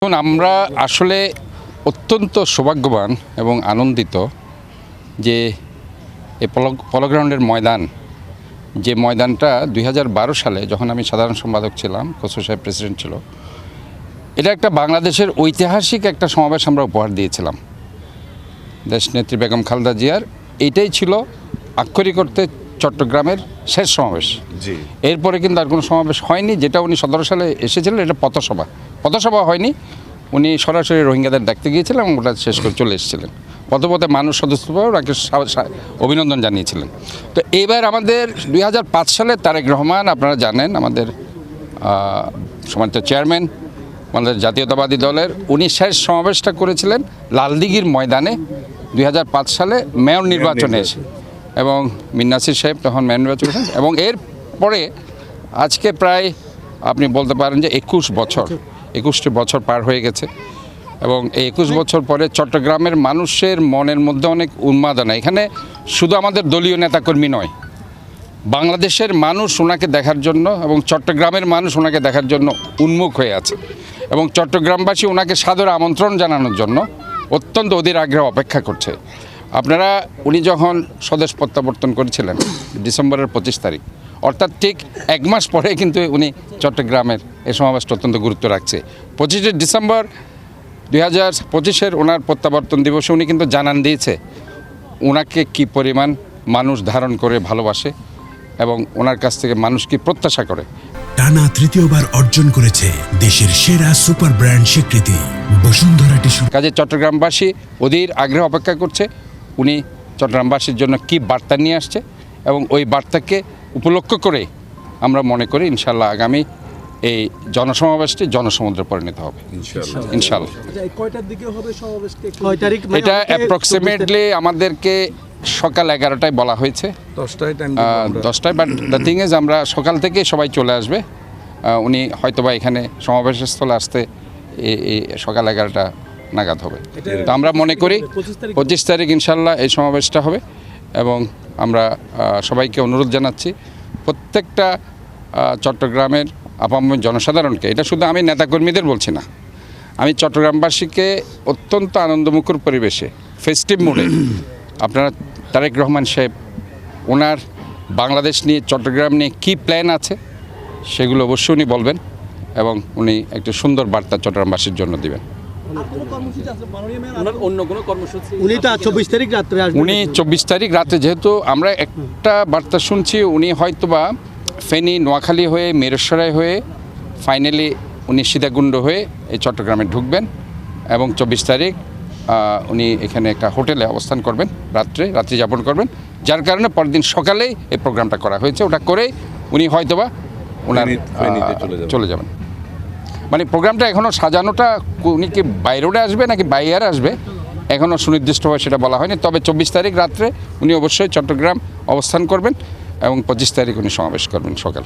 এখন আমরা আসলে অত্যন্ত সৌভাগ্যবান এবং আনন্দিত যে এই পলো গ্রাউন্ডের ময়দান, যে ময়দানটা 2012 সালে যখন আমি সাধারণ সম্পাদক ছিলাম, খসরু সাহেব প্রেসিডেন্ট ছিল, এটা একটা বাংলাদেশের ঐতিহাসিক একটা সমাবেশ আমরা উপহার দিয়েছিলাম দেশনেত্রী বেগম খালেদা জিয়ার। এইটাই ছিল আক্ষরিক অর্থে চট্টগ্রামের শেষ সমাবেশ। এরপরে কিন্তু আর কোনো সমাবেশ হয়নি। যেটা উনি 17 সালে এসেছিলেন এটা পথসভা হয়নি। উনি সরাসরি রোহিঙ্গাদের দেখতে গিয়েছিলেন এবং ওটা শেষ করে চলে এসেছিলেন। পথে মানুষ সদস্যরাও ওনাকে অভিনন্দন জানিয়েছিলেন। তো এবার আমাদের 2005 সালে তারেক রহমান, আপনারা জানেন, আমাদের সম্মানিত চেয়ারম্যান আমাদের জাতীয়তাবাদী দলের, উনি শেষ সমাবেশটা করেছিলেন লালদিঘির ময়দানে 2005 সালে মেয়র নির্বাচনে এসে, এবং মীর নাসির সাহেব তখন মেয়র নির্বাচন করেছেন। এবং এরপরে আজকে প্রায় আপনি বলতে পারেন যে 21টি বছর পার হয়ে গেছে। এবং এই 21 বছর পরে চট্টগ্রামের মানুষের মনের মধ্যে অনেক উন্মাদনা। এখানে শুধু আমাদের দলীয় নেতাকর্মী নয়, বাংলাদেশের মানুষ ওনাকে দেখার জন্য এবং চট্টগ্রামের মানুষ ওনাকে দেখার জন্য উন্মুখ হয়ে আছে। এবং চট্টগ্রামবাসী ওনাকে সাদর আমন্ত্রণ জানানোর জন্য অত্যন্ত অধীর আগ্রহে অপেক্ষা করছে। আপনারা উনি যখন স্বদেশ প্রত্যাবর্তন করেছিলেন ডিসেম্বরের 25 তারিখ, অর্থাৎ ঠিক 1 মাস পরে কিন্তু উনি চট্টগ্রামের এই সমাবেশটা অত্যন্ত গুরুত্ব রাখছে। 25 ডিসেম্বর 2025 ওনার প্রত্যাবর্তন দিবসে উনি কিন্তু জানান দিয়েছে ওনাকে কি পরিমাণ মানুষ ধারণ করে ভালোবাসে এবং ওনার কাছ থেকে মানুষ কি প্রত্যাশা করে। টানা তৃতীয়বার অর্জন করেছে দেশের সেরা সুপার ব্র্যান্ড স্বীকৃতি বসুন্ধরা টিস্যু। কাজে চট্টগ্রামবাসী অধীর আগ্রহে অপেক্ষা করছে উনি চট্টগ্রামবাসীর জন্য কি বার্তা নিয়ে আসছে, এবং ওই বার্তাকে উপলক্ষ করে আমরা মনে করি ইনশাল্লাহ আগামী এই জনসমাবেশটি জনসমুদ্রে পরিণত হবে ইনশাল্লাহ। এটা অ্যাপ্রক্সিমেটলি আমাদেরকে সকাল 11টায় বলা হয়েছে, 10টায়। বাট দ্য থিং ইজ আমরা সকাল থেকে সবাই চলে আসবে। উনি হয়তোবা এখানে সমাবেশের স্থলে আসতে এই সকাল 11টা নাগাদ হবে। তো আমরা মনে করি 25 তারিখ ইনশাল্লাহ এই সমাবেশটা হবে। এবং আমরা সবাইকে অনুরোধ জানাচ্ছি, প্রত্যেকটা চট্টগ্রামের আপামর জনসাধারণকে, এটা শুধু আমি নেতাকর্মীদের বলছি না, আমি চট্টগ্রামবাসীকে অত্যন্ত আনন্দমুখর পরিবেশে ফেস্টিভ মুডে আপনারা তারেক রহমান সাহেব ওনার বাংলাদেশ নিয়ে, চট্টগ্রাম নিয়ে কী প্ল্যান আছে সেগুলো অবশ্যই উনি বলবেন, এবং উনি একটি সুন্দর বার্তা চট্টগ্রামবাসীর জন্য দিবেন। উনি 24 তারিখ রাত্রে, যেহেতু আমরা একটা বার্তা শুনছি, উনি হয়তোবা ফেনী, নোয়াখালী হয়ে, মিরসরাই হয়ে ফাইনালি উনি সীতাকুণ্ড হয়ে এই চট্টগ্রামে ঢুকবেন। এবং 24 তারিখ উনি এখানে একটা হোটেলে অবস্থান করবেন, রাত্রি যাপন করবেন, যার কারণে পরদিন সকালেই এই প্রোগ্রামটা করা হয়েছে। ওটা করেই উনি হয়তোবা ওনার চলে যাবেন। মানে প্রোগ্রামটা এখনও সাজানোটা, উনি কি বাই রোডে আসবে নাকি বাই এয়ার আসবে এখনও সুনির্দিষ্টভাবে সেটা বলা হয়নি। তবে 24 তারিখ রাত্রে উনি অবশ্যই চট্টগ্রাম অবস্থান করবেন এবং 25 তারিখ উনি সমাবেশ করবেন সকাল।